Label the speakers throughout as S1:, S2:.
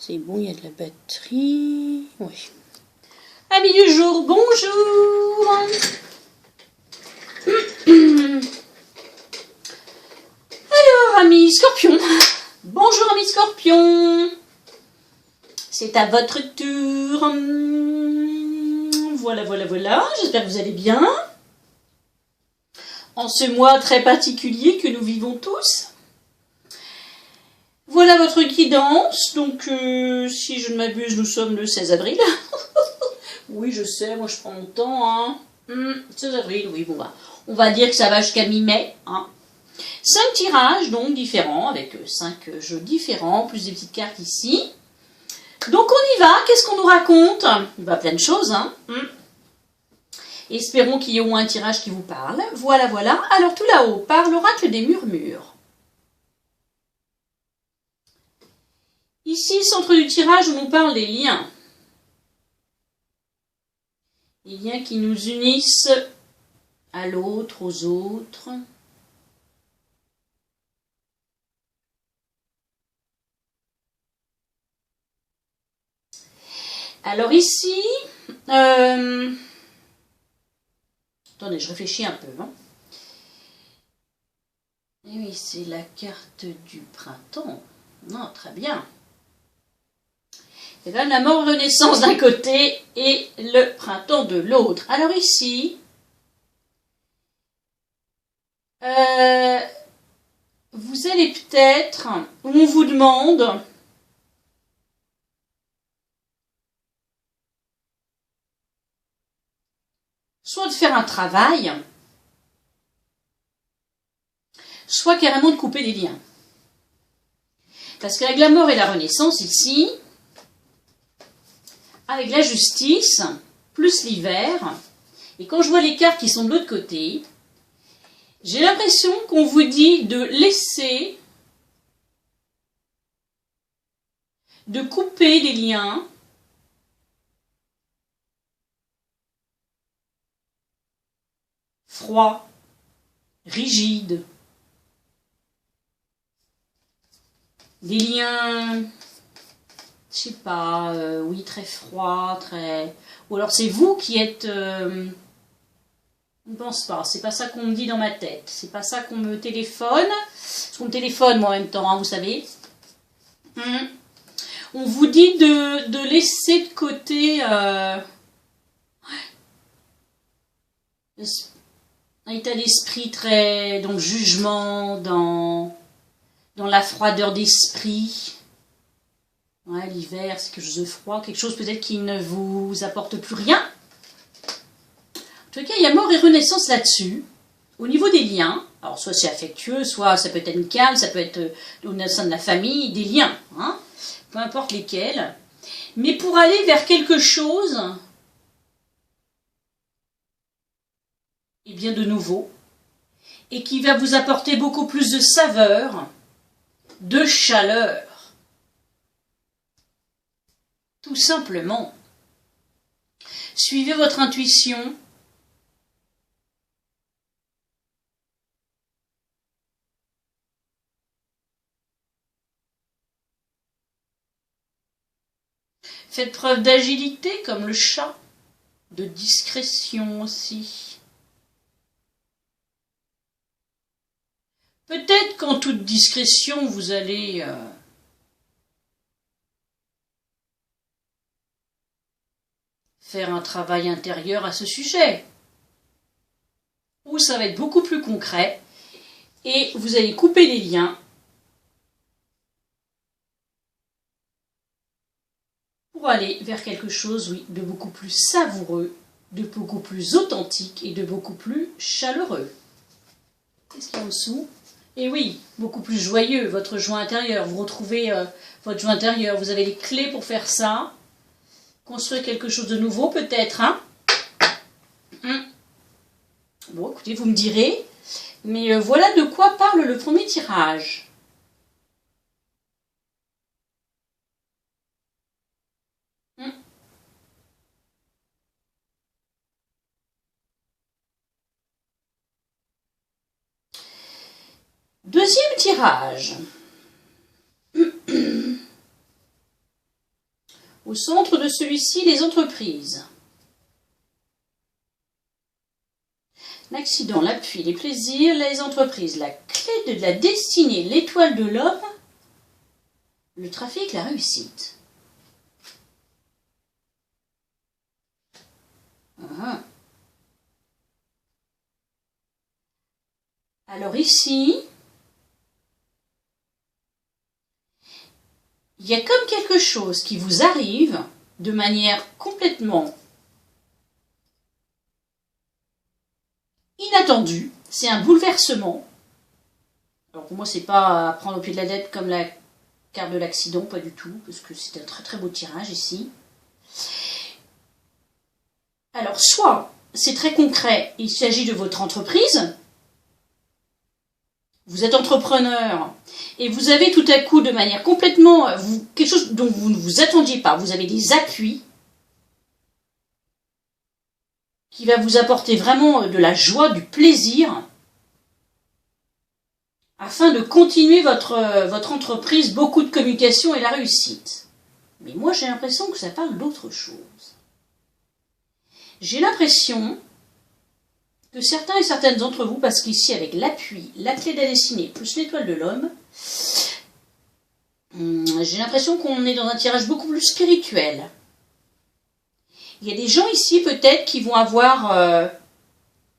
S1: C'est bon, il y a de la batterie. Oui.
S2: Amis du jour, bonjour. Alors, amis scorpions. Bonjour, amis scorpions. C'est à votre tour. Voilà. J'espère que vous allez bien. En ce mois très particulier que nous vivons tous. Voilà votre guidance. Donc, si je ne m'abuse, nous sommes le 16 avril. Oui, je sais, moi je prends mon temps. Hein. 16 avril, oui, bon, on va dire que ça va jusqu'à mi-mai. Hein. 5 tirages, donc, différents, avec 5 jeux différents, plus des petites cartes ici. Donc, on y va. Qu'est-ce qu'on nous raconte? Il va plein de choses, hein. Espérons qu'il y ait au moins un tirage qui vous parle. Voilà. Alors, tout là-haut, par l'oracle des murmures. Ici, centre du tirage, on nous parle des liens. Les liens qui nous unissent à l'autre, aux autres. Alors ici, attendez, je réfléchis un peu. Hein. Et oui, c'est la carte du printemps. Non, très bien. C'est quand même la mort et renaissance d'un côté et le printemps de l'autre. Alors ici, vous allez peut-être, où on vous demande soit de faire un travail, soit carrément de couper des liens. Parce qu'avec la mort et la renaissance ici, avec la justice, plus l'hiver, et quand je vois les cartes qui sont de l'autre côté, j'ai l'impression qu'on vous dit de laisser, de couper les liens, froids, rigides, des liens, je sais pas, oui, très froids, très... Ou alors c'est vous qui êtes... Je ne pense pas, c'est pas ça qu'on me dit dans ma tête, c'est pas ça qu'on me téléphone, parce qu'on me téléphone moi en même temps, hein, vous savez. On vous dit de laisser de côté un état d'esprit très dans le jugement, dans la froideur d'esprit. Ouais, l'hiver, c'est quelque chose de froid, quelque chose peut-être qui ne vous apporte plus rien. En tout cas, il y a mort et renaissance là-dessus. Au niveau des liens, alors soit c'est affectueux, soit ça peut être amical, ça peut être au sein de la famille, des liens, hein, peu importe lesquels. Mais pour aller vers quelque chose, et bien de nouveau, et qui va vous apporter beaucoup plus de saveur, de chaleur. Tout simplement. Suivez votre intuition. Faites preuve d'agilité comme le chat, de discrétion aussi. Peut-être qu'en toute discrétion, vous allez faire un travail intérieur à ce sujet. Ou ça va être beaucoup plus concret et vous allez couper les liens pour aller vers quelque chose, oui, de beaucoup plus savoureux, de beaucoup plus authentique et de beaucoup plus chaleureux. Qu'est-ce qu'il y a en dessous? Et oui, beaucoup plus joyeux, votre joie intérieure. Vous retrouvez votre joie intérieure, vous avez les clés pour faire ça. Construire quelque chose de nouveau peut-être, hein. Bon, écoutez, vous me direz. Mais voilà de quoi parle le premier tirage. Deuxième tirage. Au centre de celui-ci, les entreprises. L'accident, l'appui, les plaisirs, les entreprises. La clé de la destinée, l'étoile de l'homme. Le trafic, la réussite. Alors ici, il y a comme quelque chose qui vous arrive de manière complètement inattendue. C'est un bouleversement. Alors pour moi, c'est pas à prendre au pied de la lettre comme la carte de l'accident, pas du tout, parce que c'est un très très beau tirage ici. Alors soit c'est très concret, il s'agit de votre entreprise. Vous êtes entrepreneur et vous avez tout à coup de manière complètement quelque chose dont vous ne vous attendiez pas. Vous avez des appuis qui va vous apporter vraiment de la joie, du plaisir afin de continuer votre entreprise, beaucoup de communication et la réussite. Mais moi j'ai l'impression que ça parle d'autre chose. J'ai l'impression que certains et certaines d'entre vous, parce qu'ici avec l'appui, la clé de la destinée, plus l'étoile de l'homme, j'ai l'impression qu'on est dans un tirage beaucoup plus spirituel. Il y a des gens ici peut-être qui vont avoir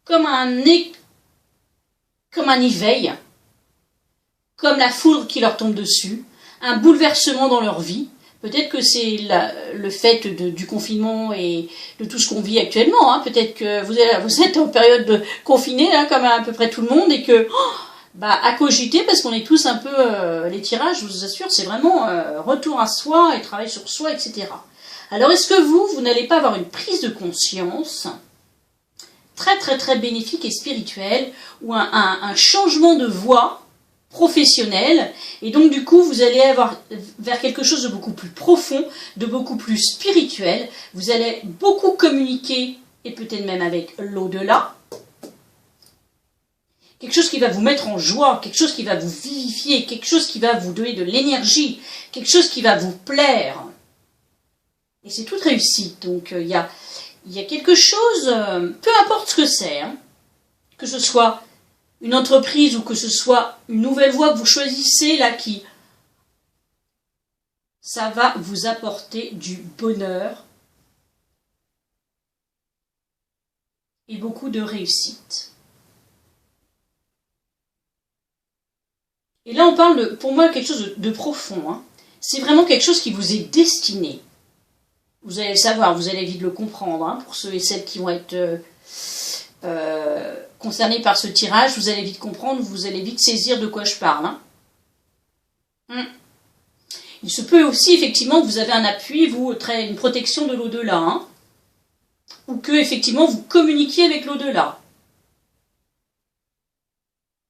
S2: comme un éveil, comme la foudre qui leur tombe dessus, un bouleversement dans leur vie. Peut-être que c'est le fait du confinement et de tout ce qu'on vit actuellement. Hein. Peut-être que vous êtes en période de confiné, là, comme à peu près tout le monde, et que à cogiter, parce qu'on est tous un peu... les tirages, je vous assure, c'est vraiment retour à soi et travail sur soi, etc. Alors, est-ce que vous n'allez pas avoir une prise de conscience très, très, très bénéfique et spirituelle, ou un changement de voie professionnel, et donc du coup vous allez avoir vers quelque chose de beaucoup plus profond, de beaucoup plus spirituel, vous allez beaucoup communiquer, et peut-être même avec l'au-delà, quelque chose qui va vous mettre en joie, quelque chose qui va vous vivifier, quelque chose qui va vous donner de l'énergie, quelque chose qui va vous plaire, et c'est toute réussite. Donc il y a quelque chose, peu importe ce que c'est, hein, que ce soit une entreprise ou que ce soit une nouvelle voie que vous choisissez là, ça va vous apporter du bonheur et beaucoup de réussite. Et là on parle pour moi quelque chose de profond. Hein. C'est vraiment quelque chose qui vous est destiné. Vous allez le savoir, vous allez vite le comprendre, hein, pour ceux et celles qui vont être concernés par ce tirage, vous allez vite comprendre, vous allez vite saisir de quoi je parle. Hein. Il se peut aussi effectivement que vous avez un appui, une protection de l'au-delà, hein, ou que effectivement vous communiquiez avec l'au-delà.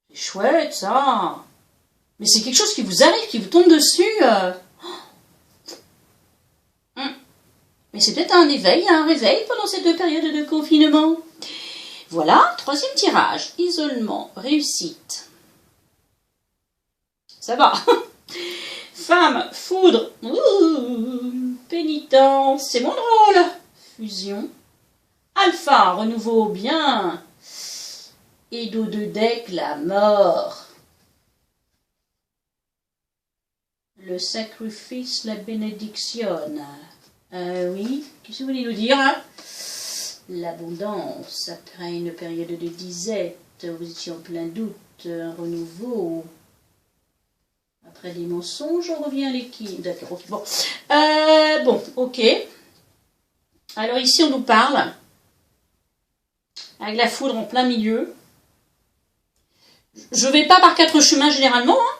S2: C'est chouette ça, mais c'est quelque chose qui vous arrive, qui vous tombe dessus. Mais c'est peut-être un réveil pendant cette période de confinement. Voilà, troisième tirage, isolement, réussite. Ça va. Femme, foudre, pénitence, c'est mon drôle. Fusion. Alpha, renouveau, bien. Et dos de deck, la mort. Le sacrifice, la bénédiction. Oui, qu'est-ce que vous voulez nous dire, hein? L'abondance, après une période de disette, vous étiez en plein doute, un renouveau. Après des mensonges, on revient à l'équilibre. D'accord, ok. Bon, ok. Alors ici, on nous parle, avec la foudre en plein milieu. Je ne vais pas par quatre chemins généralement, hein.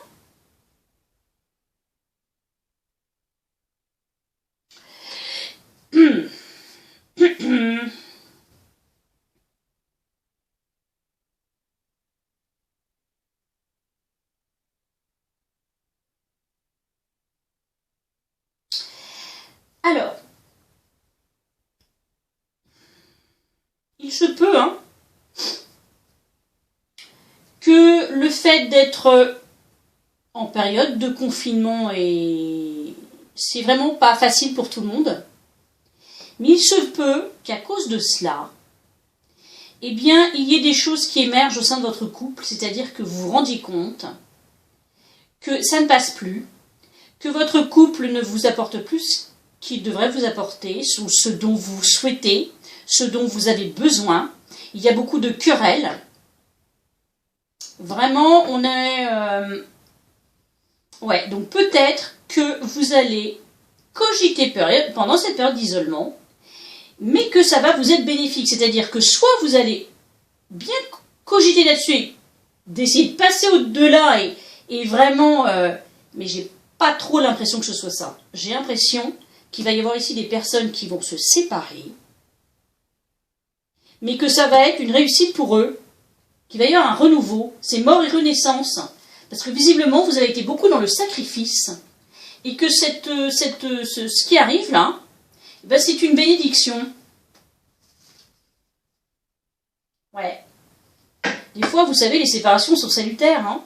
S2: Alors, il se peut que le fait d'être en période de confinement et c'est vraiment pas facile pour tout le monde. Mais il se peut qu'à cause de cela, eh bien, il y ait des choses qui émergent au sein de votre couple, c'est-à-dire que vous vous rendiez compte que ça ne passe plus, que votre couple ne vous apporte plus ce qu'il devrait vous apporter, ou ce dont vous souhaitez, ce dont vous avez besoin. Il y a beaucoup de querelles. Vraiment, on est... Ouais, donc peut-être que vous allez cogiter pendant cette période d'isolement, mais que ça va vous être bénéfique. C'est-à-dire que soit vous allez bien cogiter là-dessus, d'essayer de passer au-delà et vraiment... mais j'ai pas trop l'impression que ce soit ça. J'ai l'impression qu'il va y avoir ici des personnes qui vont se séparer, mais que ça va être une réussite pour eux, qu'il va y avoir un renouveau, c'est mort et renaissance, parce que visiblement vous avez été beaucoup dans le sacrifice, et que ce qui arrive là, ben c'est une bénédiction. Ouais. Des fois, vous savez, les séparations sont salutaires, hein.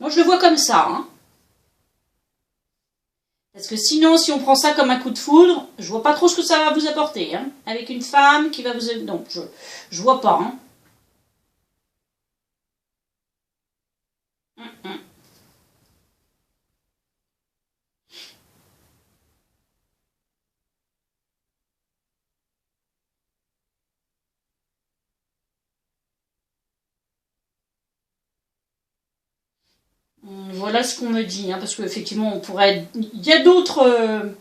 S2: Moi, je le vois comme ça, hein. Parce que sinon, si on prend ça comme un coup de foudre, je vois pas trop ce que ça va vous apporter, hein. Avec une femme qui va vous... Non, je vois pas, hein. Voilà ce qu'on me dit, hein, parce qu'effectivement, on pourrait... Il y a d'autres...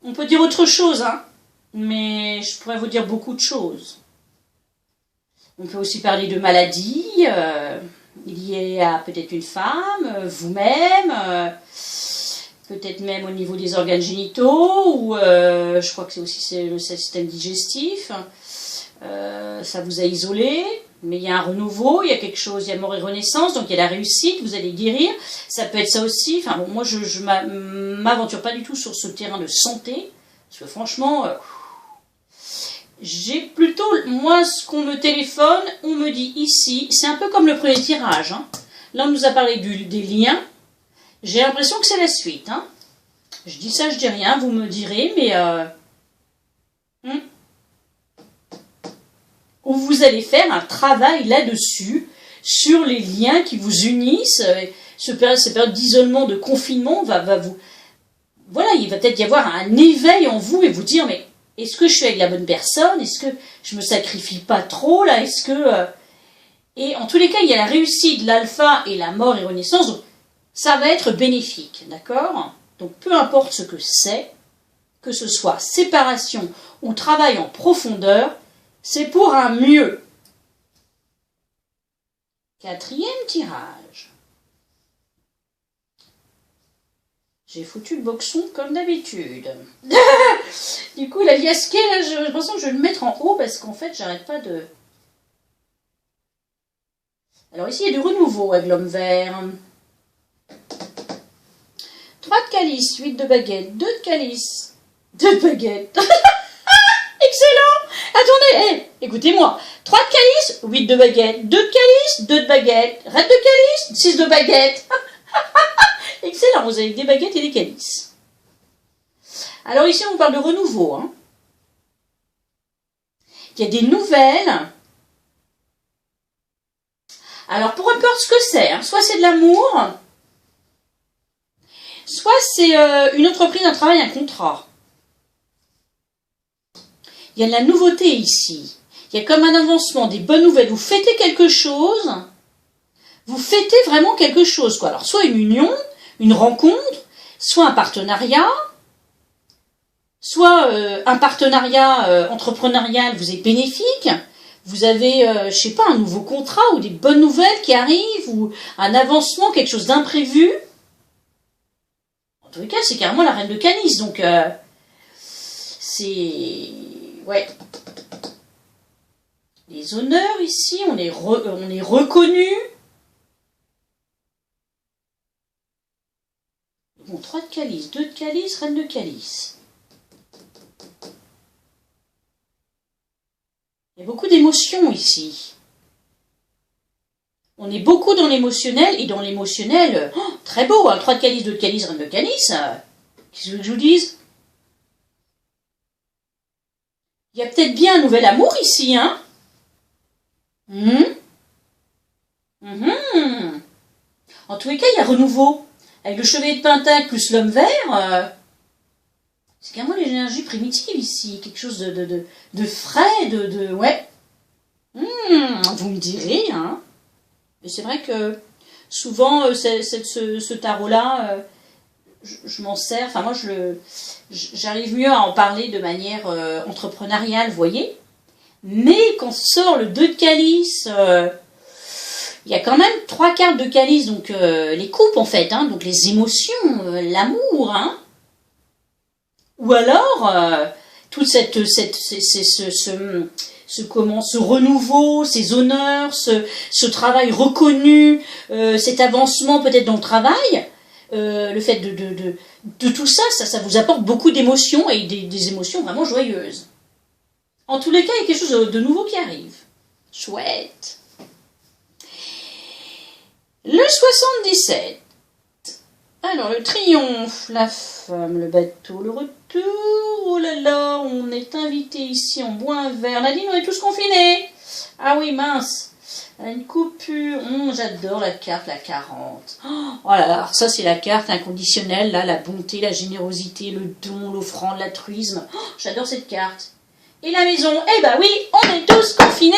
S2: On peut dire autre chose, hein, mais je pourrais vous dire beaucoup de choses. On peut aussi parler de maladies liées à peut-être une femme, vous-même, peut-être même au niveau des organes génitaux, ou je crois que c'est aussi le système digestif. Ça vous a isolé, mais il y a un renouveau, il y a quelque chose, il y a mort et renaissance, donc il y a la réussite, vous allez guérir. Ça peut être ça aussi. Enfin bon, moi je m'aventure pas du tout sur ce terrain de santé, parce que franchement, j'ai plutôt, moi ce qu'on me téléphone, on me dit ici, c'est un peu comme le premier tirage, hein. Là on nous a parlé des liens, j'ai l'impression que c'est la suite, hein. Je dis ça, je dis rien, vous me direz, mais où vous allez faire un travail là-dessus, sur les liens qui vous unissent. Cette période d'isolement, de confinement, va vous... Voilà, il va peut-être y avoir un éveil en vous et vous dire, mais est-ce que je suis avec la bonne personne? Est-ce que je me sacrifie pas trop, là? Est-ce que... Et en tous les cas, il y a la réussite, l'alpha et la mort et renaissance, donc ça va être bénéfique, d'accord? Donc peu importe ce que c'est, que ce soit séparation ou travail en profondeur, c'est pour un mieux. Quatrième tirage. J'ai foutu le boxon comme d'habitude. Du coup, la liasquée, là, j'ai l'impression que je vais le mettre en haut parce qu'en fait, j'arrête pas de... Alors ici, il y a du renouveau avec l'homme vert. 3 de calice, 8 de baguette, 2 de calice, 2 de baguette. Excellent! Attendez, écoutez-moi. 3 de calice, 8 de baguette, 2 de calice, 2 de baguette, reine de calice, 6 de baguette. Excellent, vous avez des baguettes et des calices. Alors ici, on parle de renouveau, hein. Il y a des nouvelles. Alors, peu importe ce que c'est, hein, soit c'est de l'amour, soit c'est une entreprise, un travail, un contrat. Il y a de la nouveauté ici. Il y a comme un avancement, des bonnes nouvelles. Vous fêtez quelque chose, vous fêtez vraiment quelque chose, quoi. Alors, soit une union, une rencontre, soit un partenariat, soit un partenariat entrepreneurial vous est bénéfique. Vous avez, je sais pas, un nouveau contrat ou des bonnes nouvelles qui arrivent, ou un avancement, quelque chose d'imprévu. En tous les cas, c'est carrément la reine de calice, donc c'est... Ouais. Les honneurs ici, on est reconnu. Bon, 3 de calice, 2 de calice, reine de calice. Il y a beaucoup d'émotions ici. On est beaucoup dans l'émotionnel, et dans l'émotionnel, très beau, hein, 3 de calice, 2 de calice, reine de calice. Qu'est-ce que vous voulez que je vous dise? Il y a peut-être bien un nouvel amour ici, hein? En tous les cas, il y a renouveau. Avec le chevalier de Pentacle plus l'homme vert, c'est carrément les énergies primitives ici. Quelque chose de frais, ouais. Vous me direz, hein. Et c'est vrai que souvent, ce tarot-là, je m'en sers. Enfin, moi, j'arrive mieux à en parler de manière entrepreneuriale, vous voyez. Mais quand sort le 2 de calice, il y a quand même 3 cartes de calice, donc les coupes en fait, hein, donc les émotions, l'amour, hein. Ou alors toute ce renouveau, ces honneurs, ce travail reconnu, cet avancement peut-être dans le travail, le fait de tout ça, ça vous apporte beaucoup d'émotions et des émotions vraiment joyeuses. En tous les cas, il y a quelque chose de nouveau qui arrive. Chouette. Le 77. Alors, le triomphe, la femme, le bateau, le retour. Oh là là, on est invité ici, on boit un verre. Nadine, on est tous confinés. Ah oui, mince. Une coupure. J'adore la carte, la 40. Oh là là, alors ça c'est la carte inconditionnelle, là, la bonté, la générosité, le don, l'offrande, l'altruisme. Oh, j'adore cette carte. Et la maison, eh ben oui, on est tous confinés.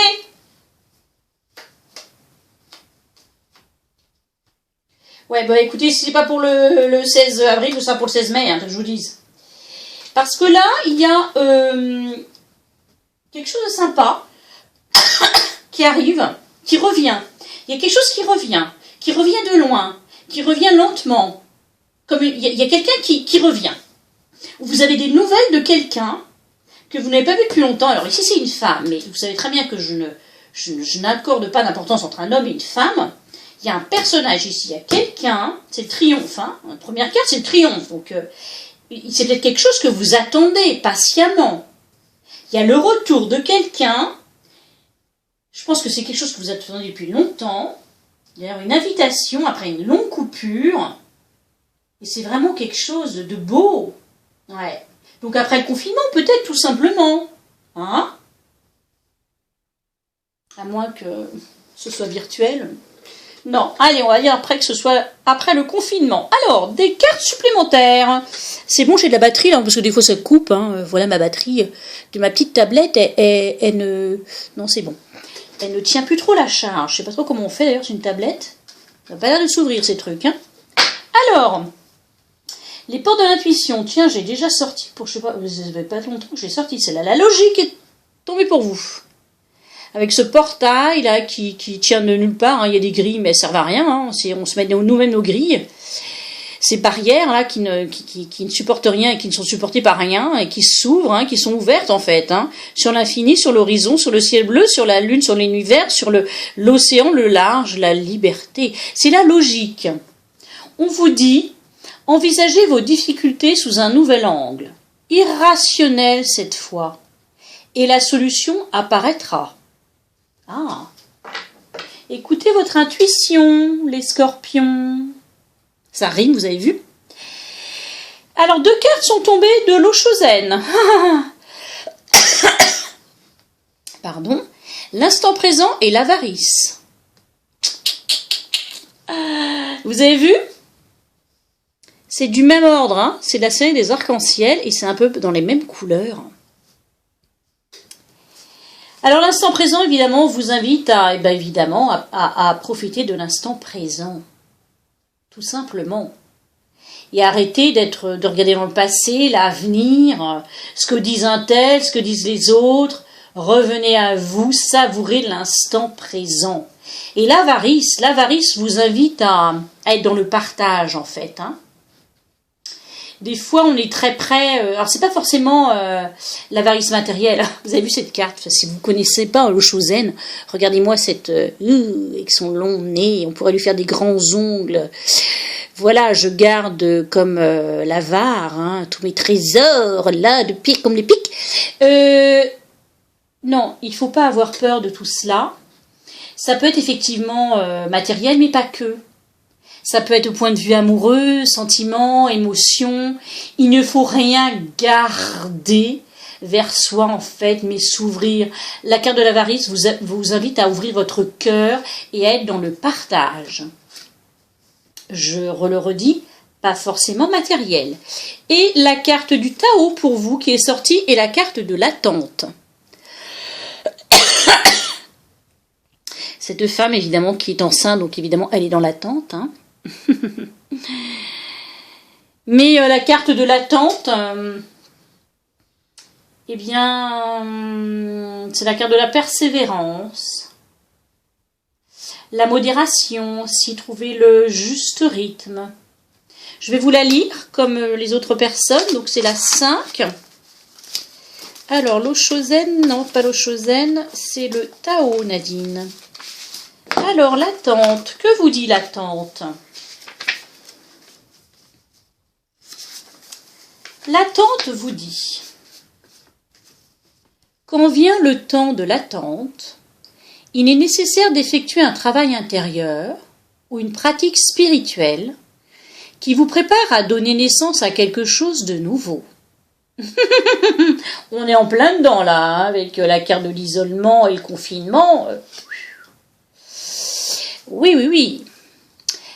S2: Ouais, bah écoutez, si c'est pas pour le 16 avril, ce sera pour le 16 mai, hein, que je vous dise. Parce que là, il y a quelque chose de sympa qui arrive, qui revient. Il y a quelque chose qui revient de loin, qui revient lentement. Comme il y a quelqu'un qui revient. Vous avez des nouvelles de quelqu'un que vous n'avez pas vu depuis longtemps. Alors ici, c'est une femme, mais vous savez très bien que je n'accorde pas d'importance entre un homme et une femme. Il y a un personnage ici, il y a quelqu'un, c'est le triomphe, hein. La première carte, c'est le triomphe. Donc, c'est peut-être quelque chose que vous attendez patiemment. Il y a le retour de quelqu'un. Je pense que c'est quelque chose que vous attendez depuis longtemps. D'ailleurs, une invitation après une longue coupure. Et c'est vraiment quelque chose de beau. Ouais. Donc, après le confinement, peut-être tout simplement. Hein? À moins que ce soit virtuel. Non, allez, on va dire après que ce soit après le confinement. Alors, des cartes supplémentaires. C'est bon, j'ai de la batterie, là, parce que des fois ça coupe. Hein. Voilà ma batterie de ma petite tablette. Elle ne... Non, c'est bon. Elle ne tient plus trop la charge. Je sais pas trop comment on fait, d'ailleurs, c'est une tablette. Ça n'a pas l'air de s'ouvrir, ces trucs. Hein. Alors, les portes de l'intuition. Tiens, j'ai déjà sorti, pour je sais pas, ça fait pas longtemps que j'ai sorti celle-là. La logique est tombée pour vous. Avec ce portail là qui tient de nulle part, hein. Il y a des grilles mais elles servent à rien, hein. On se met nous-mêmes nos grilles, ces barrières là qui ne supportent rien et qui ne sont supportées par rien et qui s'ouvrent, hein, qui sont ouvertes en fait, hein, sur l'infini, sur l'horizon, sur le ciel bleu, sur la lune, sur l'univers, sur l'océan, le large, la liberté. C'est la logique. On vous dit, envisagez vos difficultés sous un nouvel angle, irrationnel cette fois, et la solution apparaîtra. Ah, écoutez votre intuition, les scorpions. Ça rime, vous avez vu? Alors, 2 cartes sont tombées de l'eau chauzaine. Pardon. L'instant présent et l'avarice. Vous avez vu? C'est du même ordre, hein. C'est la scène des arcs-en-ciel et c'est un peu dans les mêmes couleurs. Alors l'instant présent, évidemment, vous invite à profiter de l'instant présent. Tout simplement. Et arrêter de regarder dans le passé, l'avenir, ce que disent un tel, ce que disent les autres. Revenez à vous, savourez l'instant présent. Et l'avarice vous invite à être dans le partage, en fait, hein. Des fois, on est très près. Alors, c'est pas forcément l'avarice matérielle. Vous avez vu cette carte? Enfin, si vous connaissez pas l'eau chauzaine, regardez-moi cette avec son long nez. On pourrait lui faire des grands ongles. Voilà, je garde comme l'avare, hein, tous mes trésors là, de pique comme les pics. Non, il faut pas avoir peur de tout cela. Ça peut être effectivement matériel, mais pas que. Ça peut être au point de vue amoureux, sentiments, émotions. Il ne faut rien garder vers soi en fait, mais s'ouvrir. La carte de l'avarice vous invite à ouvrir votre cœur et à être dans le partage. Je le redis, pas forcément matériel. Et la carte du Tao pour vous qui est sortie est la carte de l'attente. Cette femme évidemment qui est enceinte, donc évidemment elle est dans l'attente. Hein. Mais la carte de l'attente, eh bien, c'est la carte de la persévérance, la modération, s'y trouver le juste rythme. Je vais vous la lire comme les autres personnes, donc c'est la 5. Alors, l'Oshozen, non, pas l'Oshozen, c'est le Tao, Nadine. Alors, l'attente, que vous dit l'attente? L'attente vous dit: quand vient le temps de l'attente, il est nécessaire d'effectuer un travail intérieur ou une pratique spirituelle qui vous prépare à donner naissance à quelque chose de nouveau. On est en plein dedans là, hein, avec la carte de l'isolement et le confinement. Oui.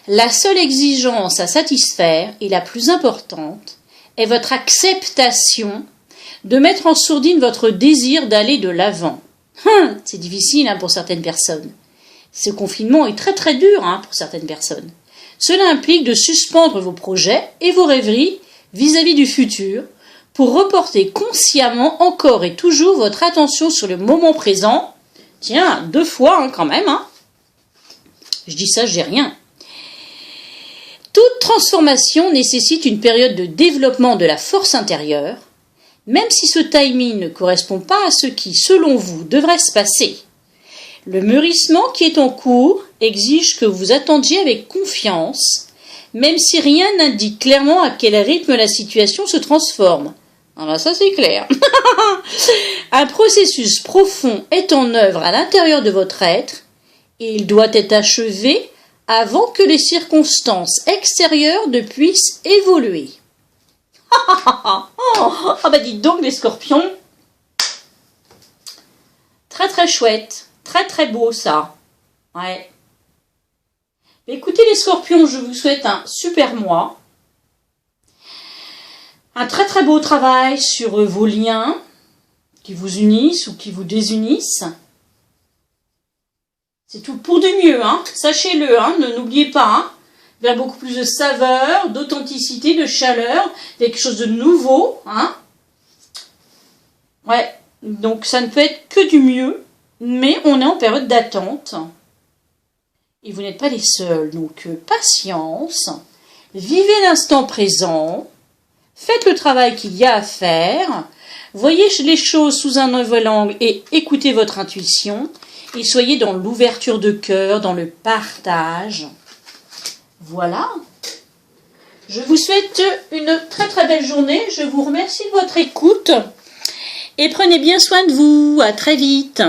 S2: La seule exigence à satisfaire, et la plus importante, est votre acceptation de mettre en sourdine votre désir d'aller de l'avant. C'est difficile pour certaines personnes. Ce confinement est très très dur pour certaines personnes. Cela implique de suspendre vos projets et vos rêveries vis-à-vis du futur pour reporter consciemment encore et toujours votre attention sur le moment présent. Tiens, 2 fois quand même. Je dis ça, je dis rien. Toute transformation nécessite une période de développement de la force intérieure, même si ce timing ne correspond pas à ce qui, selon vous, devrait se passer. Le mûrissement qui est en cours exige que vous attendiez avec confiance, même si rien n'indique clairement à quel rythme la situation se transforme. Alors ça c'est clair. Un processus profond est en œuvre à l'intérieur de votre être et il doit être achevé avant que les circonstances extérieures ne puissent évoluer. Dites donc les scorpions. Très très chouette. Très très beau ça. Ouais. Écoutez les scorpions, je vous souhaite un super mois. Un très très beau travail sur vos liens qui vous unissent ou qui vous désunissent. C'est tout pour du mieux, Sachez-le, n'oubliez pas, vers beaucoup plus de saveur, d'authenticité, de chaleur, quelque chose de nouveau, Ouais, donc ça ne peut être que du mieux, mais on est en période d'attente. Et vous n'êtes pas les seuls, donc patience, vivez l'instant présent, faites le travail qu'il y a à faire, voyez les choses sous un nouvel angle et écoutez votre intuition, et soyez dans l'ouverture de cœur, dans le partage. Voilà. Je vous souhaite une très très belle journée. Je vous remercie de votre écoute. Et prenez bien soin de vous. À très vite.